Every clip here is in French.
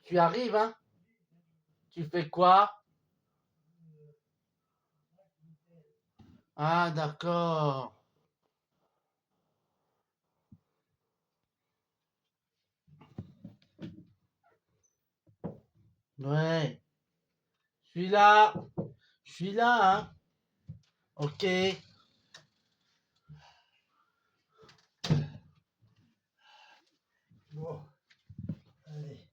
Tu arrives, hein? Tu fais quoi? Ah, d'accord. Ouais. Je suis là. Je suis là, hein? Ok. Bon, allez.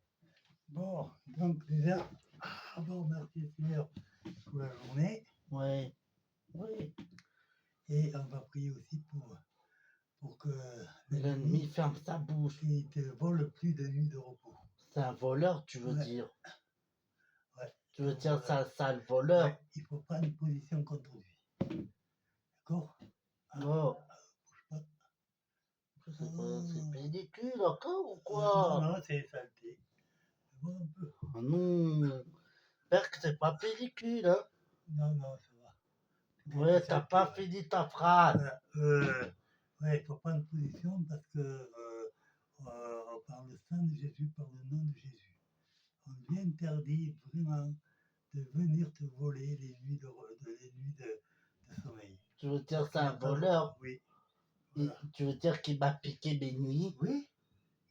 Bon, donc déjà, bon, merci Seigneur pour la journée. Ouais. Oui. Et on va prier aussi pour que L'ennemi ferme sa bouche. qui te vole plus de nuits de repos. C'est un voleur, tu veux Ouais. dire? Ouais, Tu veux un dire voleur. c'est un sale voleur? Ouais, il faut prendre une position contre lui. D'accord? Oh. Bouge pas. C'est quoi? C'est pédicule encore ou Non, quoi? non, c'est saleté. Vois un peu. Ah non. J'espère que c'est pas pellicule, hein? Non, non, ça va. Ouais, C'est t'as saleté, pas ouais. fini ta phrase. Voilà. Ouais, il faut prendre position parce que par le sang de Jésus, par le nom de Jésus, on lui interdit vraiment de venir te voler les nuits de sommeil. Tu veux dire Parce c'est qu'il un n'a pas le voleur? droit. Oui, voilà. Tu veux dire qu'il m'a piqué mes nuits? Oui,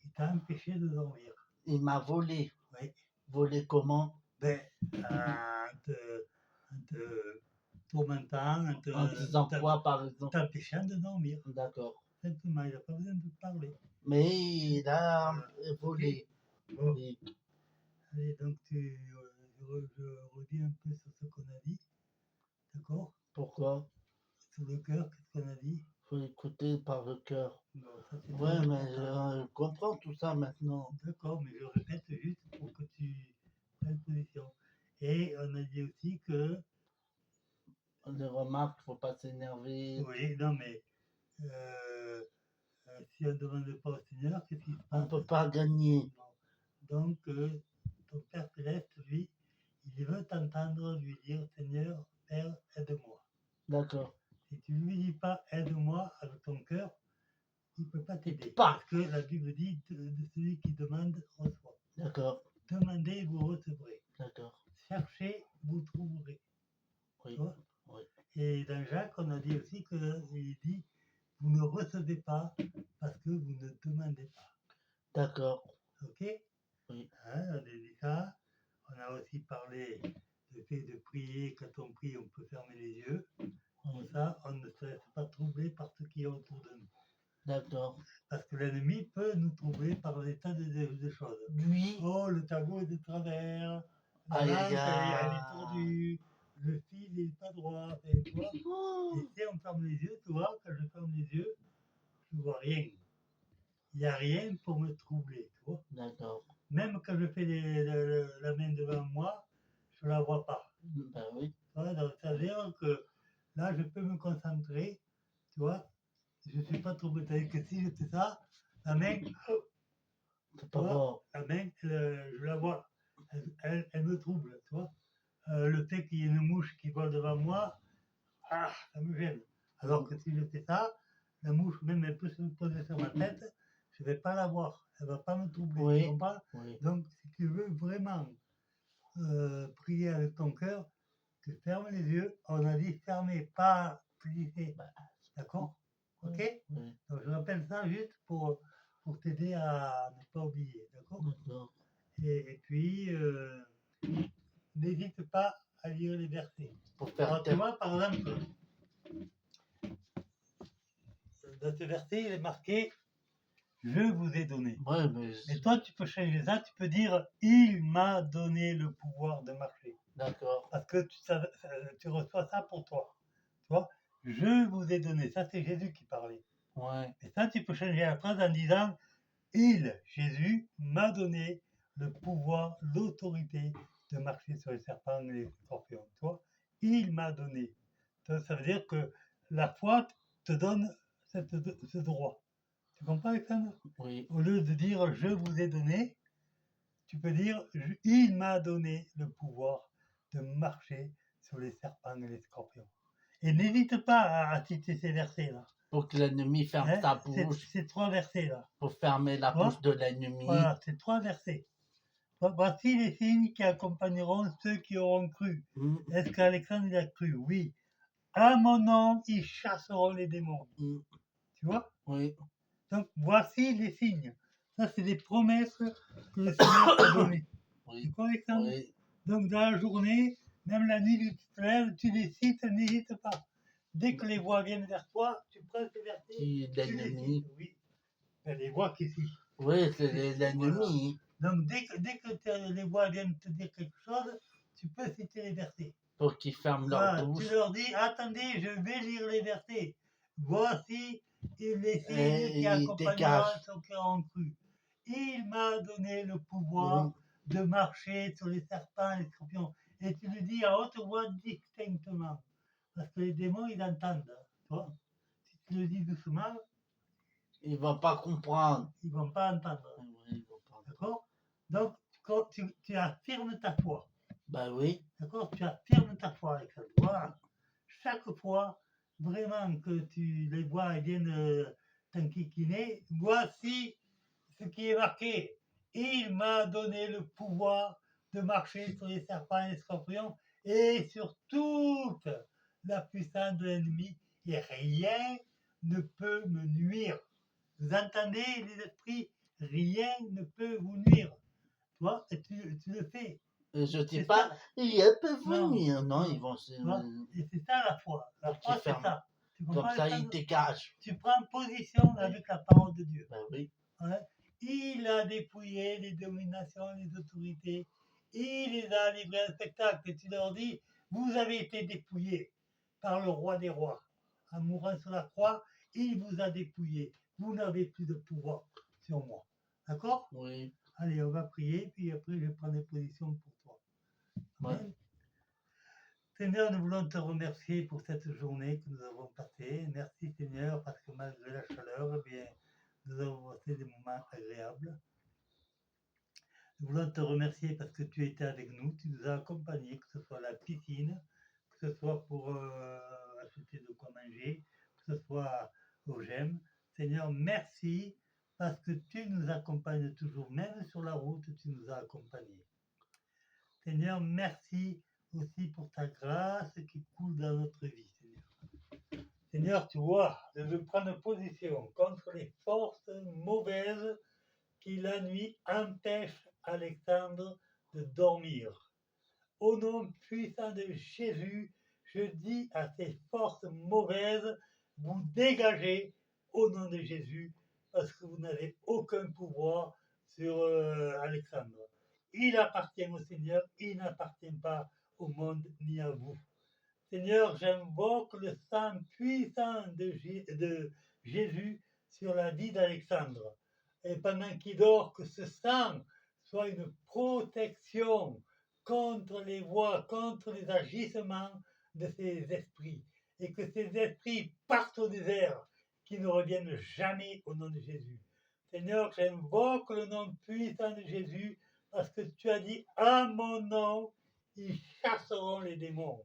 il t'a empêché de dormir. Il m'a volé. Oui. Volé comment? Ben, en te tourmentant, En disant quoi, par exemple? t'empêchant de dormir. D'accord. Simplement, il n'a pas besoin de te parler. Mais il a volé. Bon. Oui. Allez, donc je redis un peu sur ce qu'on a dit. D'accord? Pourquoi? Sur le cœur, qu'est-ce qu'on a dit? Faut écouter par le cœur. Bon, ça c'est Ouais, très mais important. je comprends tout ça maintenant. D'accord, mais je répète juste pour que tu prennes position. Et on a dit aussi que, Les remarques, faut pas s'énerver. oui, non, mais si on ne demande pas au Seigneur, qu'est-ce qui se On passe? peut pas gagner. Non. Donc, ton Père Céleste, lui, il veut t'entendre lui dire, Seigneur, Père, aide-moi. D'accord. Si tu ne lui dis pas, aide-moi avec ton cœur, il ne peut pas t'aider. Pas. Parce que la Bible dit, de celui qui demande, reçoit. D'accord. Demandez, vous recevrez. D'accord. Cherchez, vous trouverez. Oui. Tu vois? Oui. Et dans Jacques, on a dit aussi qu'il dit, vous ne recevez pas parce que vous ne demandez pas. D'accord. Ok? Oui. Hein, on a dit ça. On a aussi parlé du fait de prier. Quand on prie, on peut fermer les yeux. Comme ça, on ne se laisse pas troubler par ce qui est autour de nous. D'accord. Parce que l'ennemi peut nous troubler par des tas de choses. Oui. Oh, le tableau est de travers. La Aïe, lampe, aïe, elle est aïe. tordue. Le fil n'est pas droit. Et, tu vois, Oh. et si on ferme les yeux, tu vois, quand je ferme les yeux, je ne vois rien. Il n'y a rien pour me troubler, tu vois. D'accord. Même quand je fais la main devant moi, je ne la vois pas. Ben oui. Tu vois, donc ça veut dire que là, je peux me concentrer, tu vois. Je ne suis pas troublé. C'est-à-dire que si je fais ça, la main, C'est pas bon. la main, je la vois, elle me trouble, tu vois. Le fait qu'il y ait une mouche qui vole devant moi, ça me gêne. Alors que si je fais ça, la mouche, même elle peut se poser sur ma tête, je ne vais pas la voir, elle ne va pas me troubler. Oui. Tu comprends? Oui. Donc, si tu veux vraiment prier avec ton cœur, tu fermes les yeux. On a dit fermer, pas plisser. D'accord? Ok? Oui. Donc, je rappelle ça juste pour t'aider à ne pas oublier. D'accord? D'accord. Et puis, n'hésite pas à lire les versets. Pour faire Alors, tu vois, par exemple, dans ce verset, il est marqué je vous ai donné. Ouais, mais... Mais toi, tu peux changer ça, tu peux dire il m'a donné le pouvoir de marcher. D'accord. Parce que tu reçois ça pour toi. Tu vois, je vous ai donné. Ça, c'est Jésus qui parlait. Ouais. Et ça, tu peux changer la phrase en disant il, Jésus, m'a donné le pouvoir, l'autorité de marcher sur les serpents et les scorpions. Tu vois, il m'a donné. Ça veut dire que la foi te donne ce droit. Tu comprends, Alexandre? Oui. Au lieu de dire je vous ai donné, tu peux dire il m'a donné le pouvoir de marcher sur les serpents et les scorpions. Et n'hésite pas à citer ces versets-là. Pour que l'ennemi ferme sa bouche. Ces trois versets-là. Pour fermer la bouche de l'ennemi. Voilà, ces trois versets. Voici les signes qui accompagneront ceux qui auront cru. Mm, Est-ce qu'Alexandre il a cru? Oui. À mon nom, ils chasseront les démons. mm, Tu vois? oui, Donc, voici les signes. Ça, c'est des promesses que le Seigneur t'a données. oui, D'accord, Alexandre? oui. Donc, dans la journée, même la nuit, tu te lèves, tu les cites, n'hésite pas. Dès que les voix viennent vers toi, tu prends ces versets, Qui tu les l'ennemi. cites. Oui. Ben, les voix qui citent. Oui, c'est l'ennemi. Donc, dès que les voix viennent te dire quelque chose, tu peux citer les versets. Pour qu'ils ferment leur Voilà, tu bouche. leur dis, attendez, je vais lire les versets. Voici les signes Et qui il accompagneront dégage. ceux qui auront cru. Il m'a donné le Mm, pouvoir de marcher sur les serpents et les scorpions. Et tu le dis à haute voix distinctement. Parce que les démons, ils entendent. Tu vois? Si tu le dis doucement, il va pas comprendre. ils ne vont pas entendre. Oui, il va pas. D'accord? Donc, quand tu affirmes ta foi. Bah oui. D'accord? Tu affirmes ta foi avec ça. Voilà. Chaque fois, vraiment que les voix viennent t'enquiquiner, voici ce qui est marqué. Il m'a donné le pouvoir de marcher sur les serpents et les scorpions et sur toute la puissance de l'ennemi, et rien ne peut me nuire. Vous entendez, les esprits? Rien ne peut vous nuire. Tu vois? Et tu le fais. Et je dis C'est pas, ça. ils peuvent Non, venir. Non, non. ils vont se. Tu vois? Et c'est ça la foi. La Pour qu'ils foi, c'est ferment. ça. Tu Comme comprends, ça, ils Alexandre? dégagent. Tu prends position avec la parole de Dieu. Bah oui. Hein? Il a dépouillé les dominations, les autorités. Il les a livrés en spectacle. Et tu leur dis, vous avez été dépouillés par le roi des rois. En mourant sur la croix, il vous a dépouillés. Vous n'avez plus de pouvoir sur moi. D'accord? Oui. Allez, on va prier, puis après, je vais prendre des positions pour toi. Amen. Ouais. Seigneur, nous voulons te remercier pour cette journée que nous avons passée. Merci Seigneur, parce que malgré la chaleur, eh bien, nous avons passé des moments agréables. Nous voulons te remercier parce que tu étais avec nous, tu nous as accompagnés, que ce soit à la piscine, que ce soit pour acheter de quoi manger, que ce soit au GEM. Seigneur, merci parce que tu nous accompagnes toujours, même sur la route, tu nous as accompagnés. Seigneur, merci aussi pour ta grâce qui coule dans notre vie, Seigneur. Seigneur, tu vois, je veux prendre position contre les forces mauvaises qui la nuit empêchent Alexandre de dormir. Au nom puissant de Jésus, je dis à ces forces mauvaises, vous dégagez au nom de Jésus, parce que vous n'avez aucun pouvoir sur Alexandre. Il appartient au Seigneur, il n'appartient pas au monde ni à vous. Seigneur, j'invoque le sang puissant de Jésus sur la vie d'Alexandre. Et pendant qu'il dort, que ce sang soit une protection contre les voies, contre les agissements de ces esprits. Et que ces esprits partent au désert, qu'ils ne reviennent jamais au nom de Jésus. Seigneur, j'invoque le nom puissant de Jésus parce que tu as dit, à mon nom, ils chasseront les démons.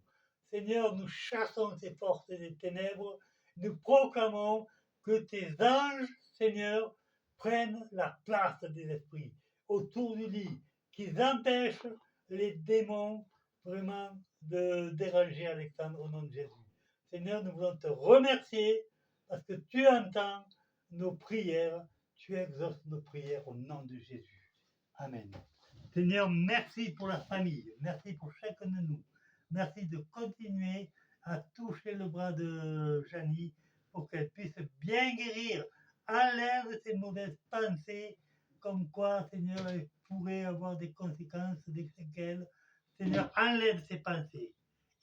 Seigneur, nous chassons ces forces des ténèbres, nous proclamons que tes anges, Seigneur, prennent la place des esprits autour du lit, qu'ils empêchent les démons vraiment de déranger Alexandre au nom de Jésus. Seigneur, nous voulons te remercier parce que tu entends nos prières, tu exauces nos prières au nom de Jésus. Amen. Seigneur, merci pour la famille, merci pour chacun de nous. Merci de continuer à toucher le bras de Janie pour qu'elle puisse bien guérir. Enlève ces mauvaises pensées, comme quoi, Seigneur, elle pourrait avoir des conséquences, des séquelles. Seigneur, enlève ces pensées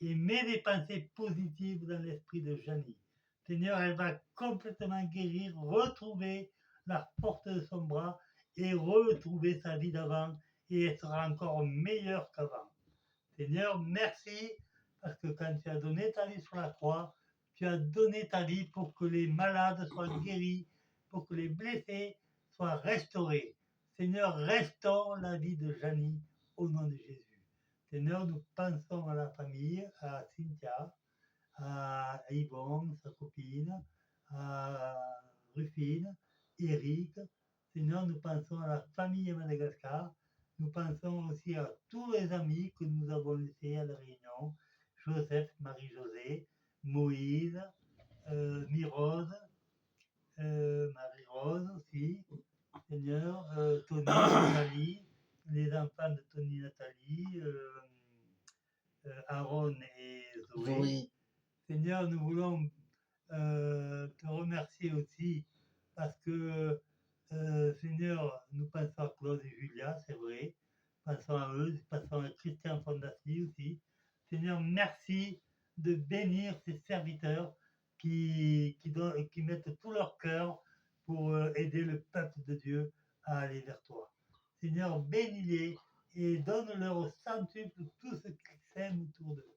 et mets des pensées positives dans l'esprit de Janie. Seigneur, elle va complètement guérir, retrouver la force de son bras et retrouver sa vie d'avant et elle sera encore meilleure qu'avant. Seigneur, merci parce que quand tu as donné ta vie sur la croix, tu as donné ta vie pour que les malades soient guéris, pour que les blessés soient restaurés. Seigneur, restaure la vie de Janie au nom de Jésus. Seigneur, nous pensons à la famille, à Cynthia, à Yvonne, sa copine, à Rufine, Eric. Seigneur, nous pensons à la famille à Madagascar, Nous pensons aussi à tous les amis que nous avons laissés à la réunion. Joseph, Marie-Josée, Moïse, Mirose, Marie-Rose aussi, Seigneur, Tony, Nathalie, les enfants de Tony, Nathalie, Aaron et Zoé. Oui, Seigneur, nous voulons te remercier aussi parce que, Seigneur, nous pensons à Claude et Julia, c'est vrai. Pensons à eux, pensons à Christian Fondassi aussi. Seigneur, merci de bénir ces serviteurs qui mettent tout leur cœur pour aider le peuple de Dieu à aller vers toi. Seigneur, bénis-les et donne-leur au centuple tout ce qu'ils s'aiment autour d'eux.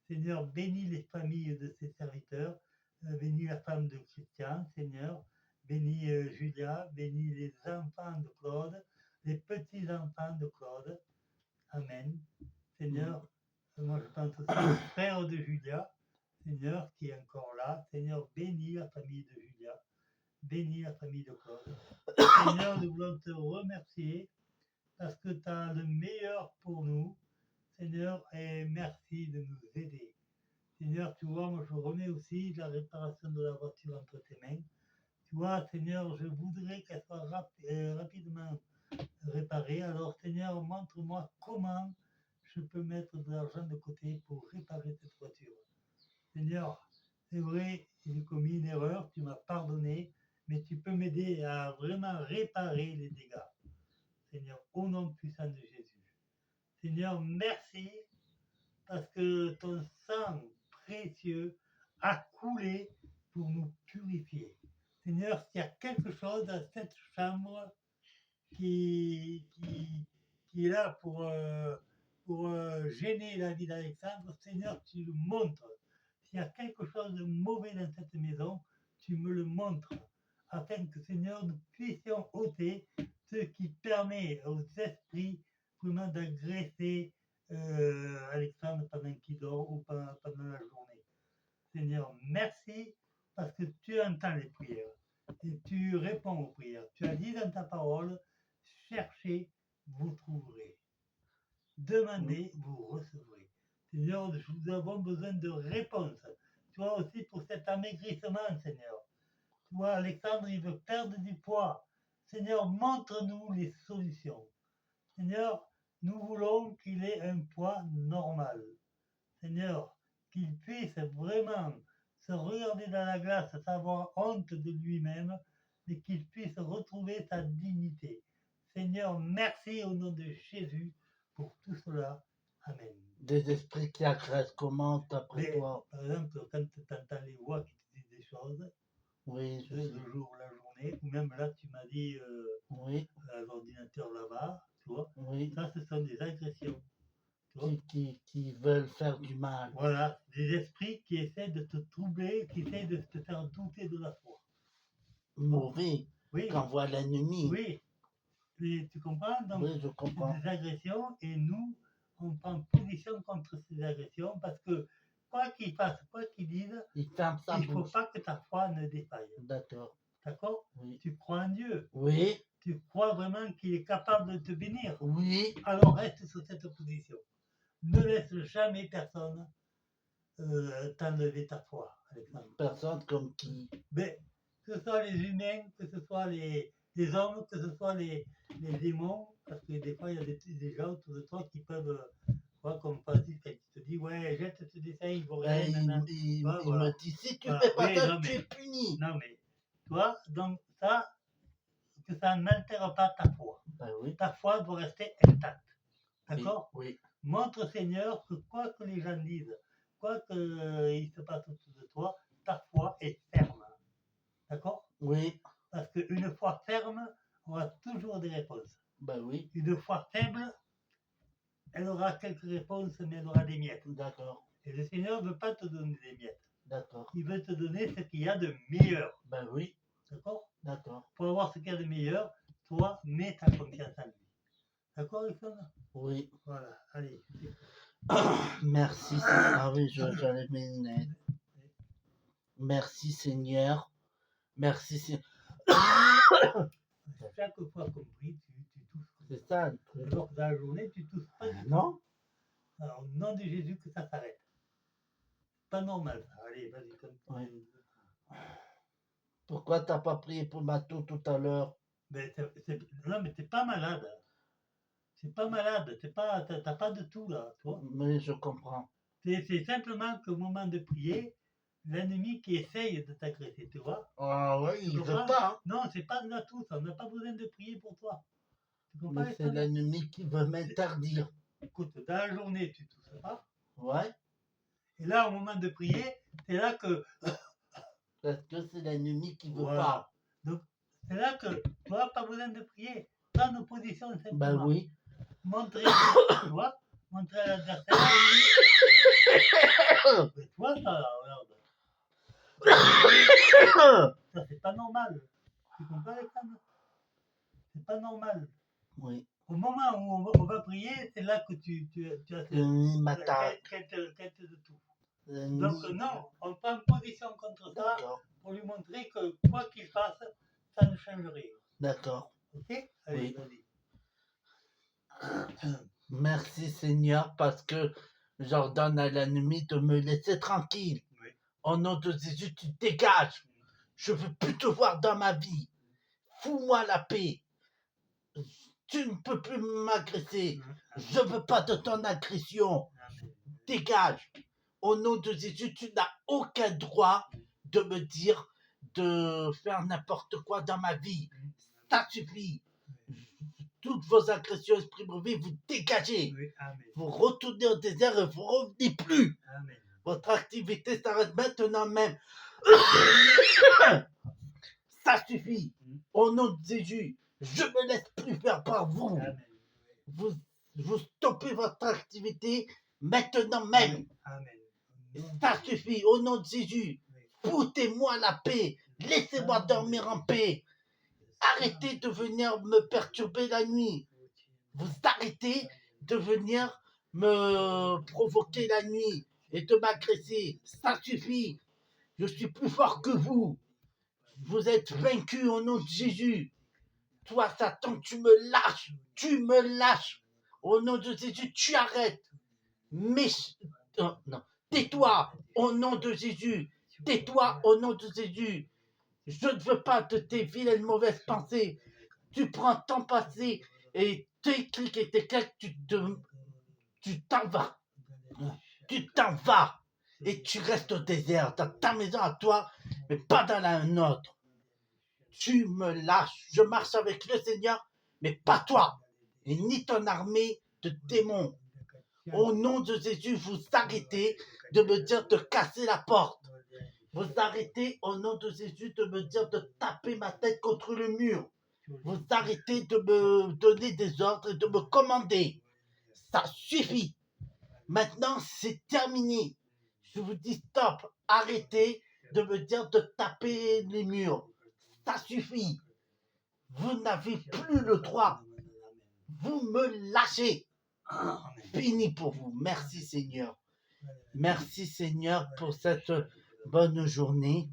Seigneur, bénis les familles de ces serviteurs, bénis la femme de Christian, Seigneur, bénis Julia, bénis les enfants de Claude, les petits-enfants de Claude. Amen. Seigneur, moi je pense aussi au frère de Julia, Seigneur, qui est encore là. Seigneur, bénis la famille de Julia, bénis la famille de Claude. Seigneur, nous voulons te remercier parce que tu as le meilleur pour nous, Seigneur, et merci de nous aider. Seigneur, tu vois, moi je remets aussi la réparation de la voiture entre tes mains. Tu vois, Seigneur, je voudrais qu'elle soit rapidement réparée. Alors, Seigneur, montre-moi comment je peux mettre de l'argent de côté pour réparer cette voiture. Seigneur, c'est vrai, j'ai commis une erreur, tu m'as pardonné, mais tu peux m'aider à vraiment réparer les dégâts. Seigneur, au nom puissant de Jésus. Seigneur, merci parce que ton sang précieux a coulé pour nous purifier. Seigneur, s'il y a quelque chose dans cette chambre qui est là pour gêner la vie d'Alexandre, Seigneur, tu le montres. S'il y a quelque chose de mauvais dans cette maison, tu me le montres, afin que, Seigneur, nous puissions ôter ce qui permet aux esprits vraiment d'agresser Alexandre pendant qu'il dort ou pendant la journée. Seigneur, merci parce que tu entends les prières et tu réponds aux prières. Tu as dit dans ta parole, cherchez, vous trouverez. Demandez, vous recevrez. Seigneur, nous avons besoin de réponses. Tu vois aussi pour cet amaigrissement, Seigneur. Tu vois, Alexandre, il veut perdre du poids. Seigneur, montre-nous les solutions. Seigneur, nous voulons qu'il ait un poids normal. Seigneur, qu'il puisse vraiment se regarder dans la glace, savoir honte de lui-même, mais qu'il puisse retrouver sa dignité. Seigneur, merci au nom de Jésus pour tout cela. Amen. des esprits qui agressent, comment d'après toi? Par exemple, quand tu entends les voix qui te disent des choses, Oui, je le sais. jour, la journée, ou même là, tu m'as dit Oui, à l'ordinateur là-bas, tu vois, oui, ça, ce sont des agressions. Tu vois. qui veulent faire du mal. Voilà, des esprits qui essaient de te troubler, qui essaient de te faire douter de la foi. Mauvais, Oui, qu'envoie l'ennemi. oui. Et tu comprends? Donc, Oui, je comprends. c'est des agressions et nous, on prend position contre ces agressions parce que quoi qu'ils fassent, quoi qu'ils disent, Il ferme sa il ne faut bouche. pas que ta foi ne défaille. D'accord. D'accord? Oui. Tu crois en Dieu. Oui, Tu crois vraiment qu'il est capable de te bénir. oui, Alors reste sur cette position. Ne laisse jamais personne t'enlever ta foi, Alexandre. personne comme qui. Mais que ce soit les humains, que ce soit les hommes, que ce soit les démons, parce que des fois il y a des gens autour de toi qui peuvent, quoi, comme Francis, quand il te dit, ouais, jette ce dessin, il vaut rien, nanana. Il Ouais, voilà. me dit, si tu Voilà. fais pas Oui, ça, non, tu mais- es puni. Non, mais, toi, donc ça, que ça n'altère pas ta foi. Ben oui. Ta foi doit rester intacte. D'accord? Oui, Montre, Seigneur, que quoi que les gens disent, quoi qu'il se passe autour de toi, ta foi est ferme. D'accord? oui, Parce qu'une foi ferme aura toujours des réponses. ben oui, Une foi faible, elle aura quelques réponses, mais elle aura des miettes. d'accord, Et le Seigneur ne veut pas te donner des miettes. d'accord. Il veut te donner ce qu'il y a de meilleur. Ben oui, D'accord? d'accord. Pour avoir ce qu'il y a de meilleur, toi, mets ta confiance en lui. D'accord, Alexandre? Oui. Voilà, allez. Merci, Seigneur. Ah oui, j'allais mes lunettes. Merci, Seigneur. Merci, Seigneur. Chaque fois qu'on prie, tu touches. C'est ça le truc. Alors que dans la journée, tu tousses pas du tout. Non? Alors, au nom de Jésus, que ça s'arrête. Pas normal, ça. Allez, vas-y, comme ça. Ouais. Pourquoi t'as pas prié pour ma toux tout à l'heure? Mais non, mais t'es pas malade. C'est pas malade. T'as pas de tout, là, toi. Mais je comprends. C'est simplement qu'au moment de prier, l'ennemi qui essaye de t'agresser, tu vois. Ah ouais, Tu il veut comprends? pas. Hein. Non, c'est pas de la tousse. On n'a pas besoin de prier pour toi. Tu comprends? Mais c'est l'ennemi qui veut m'interdire. Écoute, dans la journée, tu tousses pas. Ouais. Et là, au moment de prier, c'est là que Parce que c'est l'ennemi qui veut Voilà. pas. Donc, c'est là que tu n'as pas besoin de prier. Prends nos positions simplement. Ben oui. Montrer, tu vois, montrer à l'adversaire. Mais tu vois, ça, regarde. Ça, c'est pas normal. Tu comprends, Alexandre? C'est pas normal. Oui. Au moment où on va prier, c'est là que tu as L'ennemi m'attaque. quête de tout. L'ennemi- Donc, non, on prend position contre ça D'accord. pour lui montrer que quoi qu'il fasse, ça ne change rien. D'accord. Ok? Allez, Oui. vas-y. Merci Seigneur parce que j'ordonne à l'ennemi de me laisser tranquille. Oui. Au nom de Jésus, tu dégages. Je veux plus te voir dans ma vie. Fous-moi la paix. Tu ne peux plus m'agresser. Je veux pas de ton agression. Amen. Dégage. Au nom de Jésus, tu n'as aucun droit de me dire de faire n'importe quoi dans ma vie. Ça suffit. Toutes vos agressions, esprit mauvais, vous dégagez. Oui, amen. Vous retournez au désert et vous revenez plus. Amen. Votre activité s'arrête maintenant même. Ça suffit. Au nom de Jésus, je me laisse plus faire par vous. Amen. Vous stoppez votre activité maintenant même. Amen. Ça suffit. Au nom de Jésus, foutez-moi la paix. Laissez-moi dormir en paix. Arrêtez de venir me perturber la nuit. Vous arrêtez de venir me provoquer la nuit et de m'agresser. Ça suffit. Je suis plus fort que vous. Vous êtes vaincu au nom de Jésus. Toi, Satan, tu me lâches. Tu me lâches. Au nom de Jésus, tu arrêtes. Mais non, non. Tais-toi au nom de Jésus. Tais-toi au nom de Jésus. Je ne veux pas de tes vilaines mauvaises pensées. Tu prends ton passé et tes clics et tes claques, tu t'en vas. Tu t'en vas. Et tu restes au désert, dans ta maison à toi, mais pas dans la nôtre. Tu me lâches. Je marche avec le Seigneur, mais pas toi. Et ni ton armée de démons. Au nom de Jésus, vous arrêtez de me dire de casser la porte. Vous arrêtez au nom de Jésus de me dire de taper ma tête contre le mur. Vous arrêtez de me donner des ordres et de me commander. Ça suffit. Maintenant, c'est terminé. Je vous dis stop. Arrêtez de me dire de taper les murs. Ça suffit. Vous n'avez plus le droit. Vous me lâchez. Fini pour vous. Merci Seigneur. Merci Seigneur pour cette bonne journée.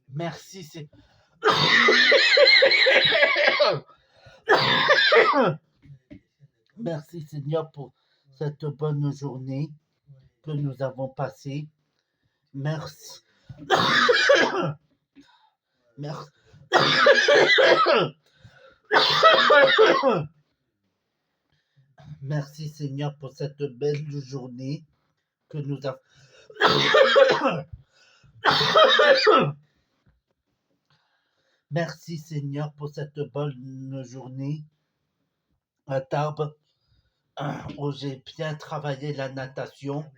Merci Seigneur. Merci Seigneur pour cette bonne journée que nous avons passée. Merci. Merci. Merci Seigneur pour cette belle journée que nous avons. Merci Seigneur pour cette bonne journée à Tarbes où j'ai bien travaillé la natation.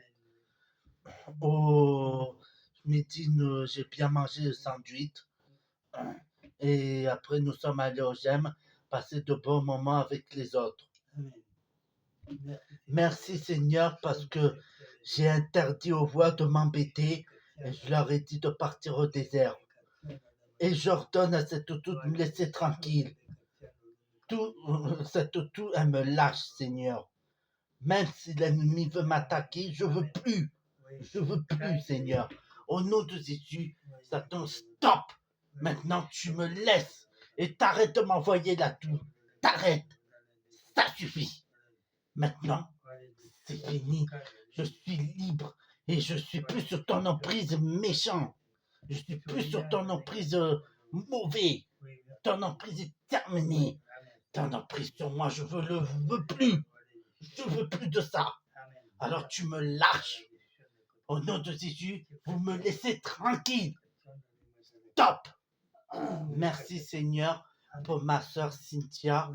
Au midi, j'ai bien mangé le sandwich. Et après, nous sommes allés au GEM, passer de bons moments avec les autres. Merci Seigneur parce que j'ai interdit aux voix de m'embêter et je leur ai dit de partir au désert. Et j'ordonne à cette toutou de me laisser tranquille. Cette toutou, elle me lâche, Seigneur. Même si l'ennemi veut m'attaquer, je veux plus. Je veux plus, Seigneur. Au nom de Jésus, Satan, stop. Maintenant, tu me laisses et t'arrêtes de m'envoyer là-tout. T'arrêtes. Ça suffit. Maintenant, c'est fini. Je suis libre et je suis plus sur ton emprise méchant. Je suis plus sur ton emprise mauvais. Ton emprise est terminée. Ton emprise sur moi, je veux plus. Je veux plus de ça. Alors tu me lâches. Au nom de Jésus, vous me laissez tranquille. Stop. Merci Seigneur pour ma soeur Cynthia,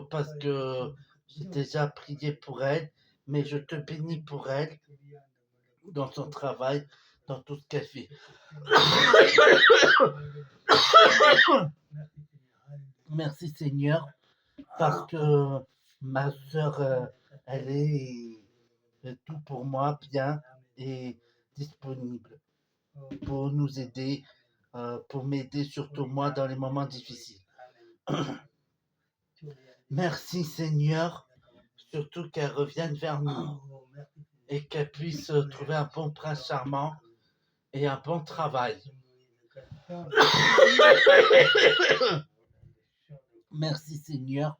parce que j'ai déjà prié pour elle, mais je te bénis pour elle dans son travail, dans tout ce qu'elle fait. Merci Seigneur, parce que ma soeur, elle est tout pour moi bien et disponible pour nous aider, pour m'aider surtout moi dans les moments difficiles. Merci Seigneur, surtout qu'elle revienne vers nous et qu'elle puisse trouver un bon prince charmant et un bon travail. Merci Seigneur,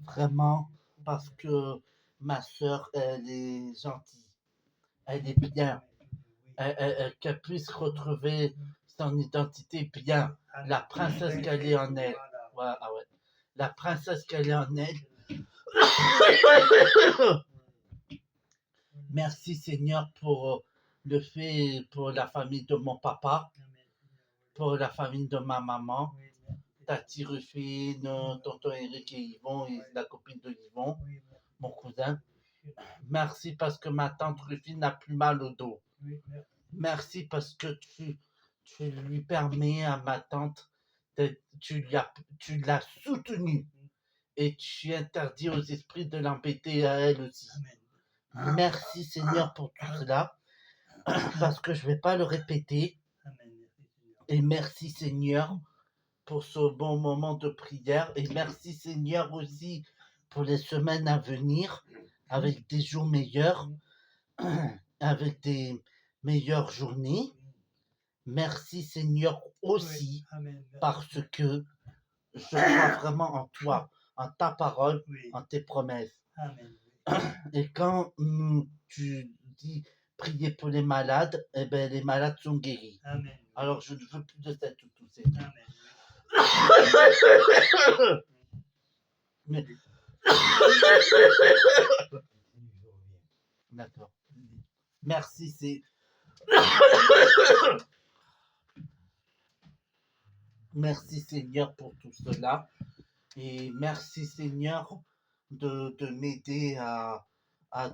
vraiment, parce que ma soeur, elle est gentille, elle est bien, qu'elle puisse retrouver son identité bien, la princesse qu'elle est en elle. Ouais, ah ouais. La princesse qu'elle est en elle. Merci Seigneur pour le fait, pour la famille de mon papa, pour la famille de ma maman, Tati Rufine, tonton Eric et Yvon et la copine de Yvon, mon cousin. Merci parce que ma tante Rufine n'a plus mal au dos. Merci parce que tu lui permets à ma tante, tu l'as soutenue et tu interdis aux esprits de l'embêter à elle aussi. Merci Seigneur pour tout cela, parce que je ne vais pas le répéter. Et merci Seigneur pour ce bon moment de prière. Et merci Seigneur aussi pour les semaines à venir, avec des jours meilleurs, avec des meilleures journées. Merci Seigneur aussi, parce que je crois vraiment en toi, en ta parole, en tes promesses. Et quand tu dis prier pour les malades, eh ben les malades sont guéris. Alors je ne veux plus de cette tout, Seigneur. D'accord. Merci, merci Seigneur pour tout cela. Et merci Seigneur de m'aider à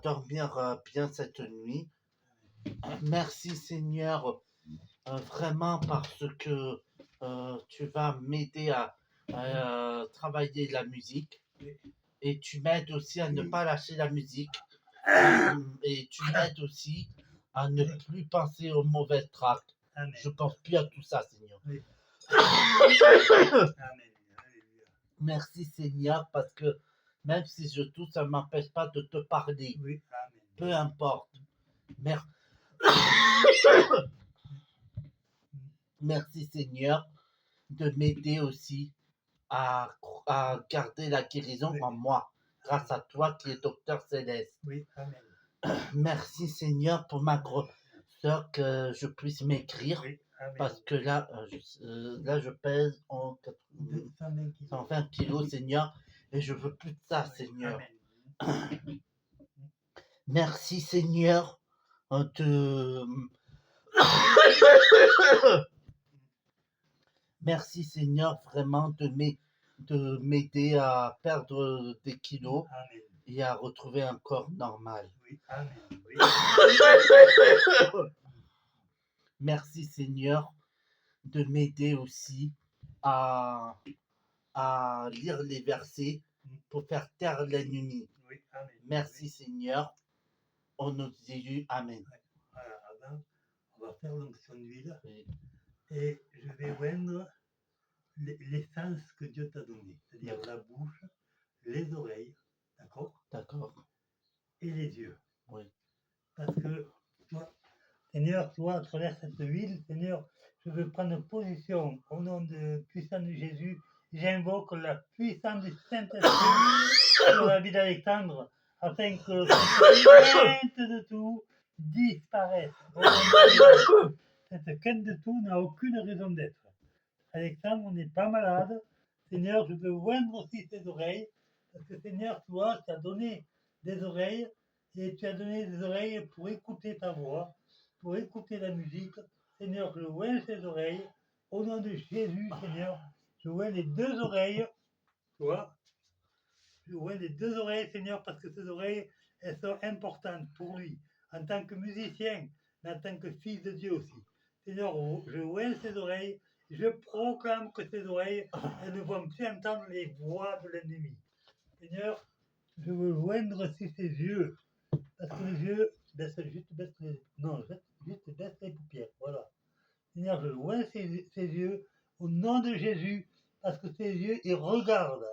dormir bien cette nuit. Merci Seigneur vraiment parce que tu vas m'aider à travailler la musique et tu m'aides aussi à ne pas lâcher la musique et tu m'aides aussi à ne plus penser aux mauvaises tracts. Je pense plus à tout ça Seigneur. Merci Seigneur parce que même si je tousse, ça ne m'empêche pas de te parler. Peu importe. Merci Seigneur de m'aider aussi à garder la guérison en moi, grâce à toi qui es docteur céleste. Merci Seigneur pour ma grosse soeur que je puisse m'écrire, parce que là, je pèse en 120 kilos, Seigneur, et je veux plus de ça, Seigneur. Merci Seigneur Merci Seigneur vraiment de m'aider à perdre des kilos et à retrouver un corps normal. Merci Seigneur de m'aider aussi à lire les versets pour faire taire l'ennemi. Merci Seigneur. Au nom de Jésus, Amen. Voilà, on va faire l'onction d'huile et je vais oindre l'essence que Dieu t'a donnée, c'est-à-dire la bouche, les oreilles, d'accord? D'accord. Et les yeux. Oui. Parce que, toi, Seigneur, toi, à travers cette huile, Seigneur, je veux prendre position au nom puissant de Jésus j'invoque la puissance du Saint-Esprit sur la vie d'Alexandre, afin que le quinte de tout disparaisse. Cette quinte de tout n'a aucune raison d'être. Alexandre, on n'est pas malade. Seigneur, je veux oindre aussi tes oreilles, parce que Seigneur, toi, tu as donné des oreilles, et tu as donné des oreilles pour écouter ta voix, pour écouter la musique. Seigneur, je oins ses oreilles. Au nom de Jésus, Seigneur, je oins les deux oreilles, tu vois. Je oins les deux oreilles, Seigneur, parce que ces oreilles, elles sont importantes pour lui, en tant que musicien, mais en tant que fils de Dieu aussi. Seigneur, je oins ses oreilles, je proclame que ses oreilles, elles ne vont plus entendre les voix de l'ennemi. Seigneur, je veux oindre aussi ses yeux, parce que les yeux, baisse les paupières, voilà. Seigneur, je oins ses yeux au nom de Jésus, parce que ses yeux, ils regardent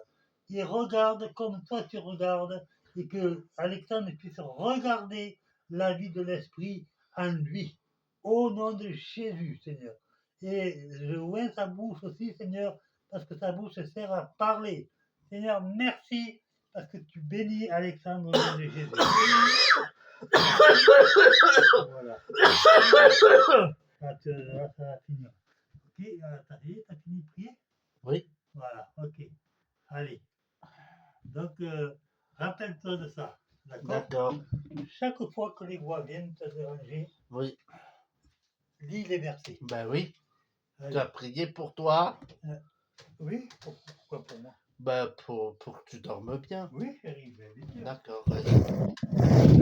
comme toi tu regardes, et que Alexandre puisse regarder la vie de l'Esprit en lui, au nom de Jésus, Seigneur. Et je oins sa bouche aussi, Seigneur, parce que sa bouche sert à parler. Seigneur, merci, parce que tu bénis Alexandre au nom de Jésus. Voilà. Ça va finir. Ok, t'as fini de prier? Oui. Voilà, ok. Allez. Donc, rappelle-toi de ça. D'accord. Chaque fois que les voix viennent te déranger, Oui. lis les versets. Ben oui. Allez. Tu as prié pour toi. Oui, pourquoi pour moi? Ben pour que tu dormes bien. Oui, chérie, je vais bien. D'accord. Vas-y.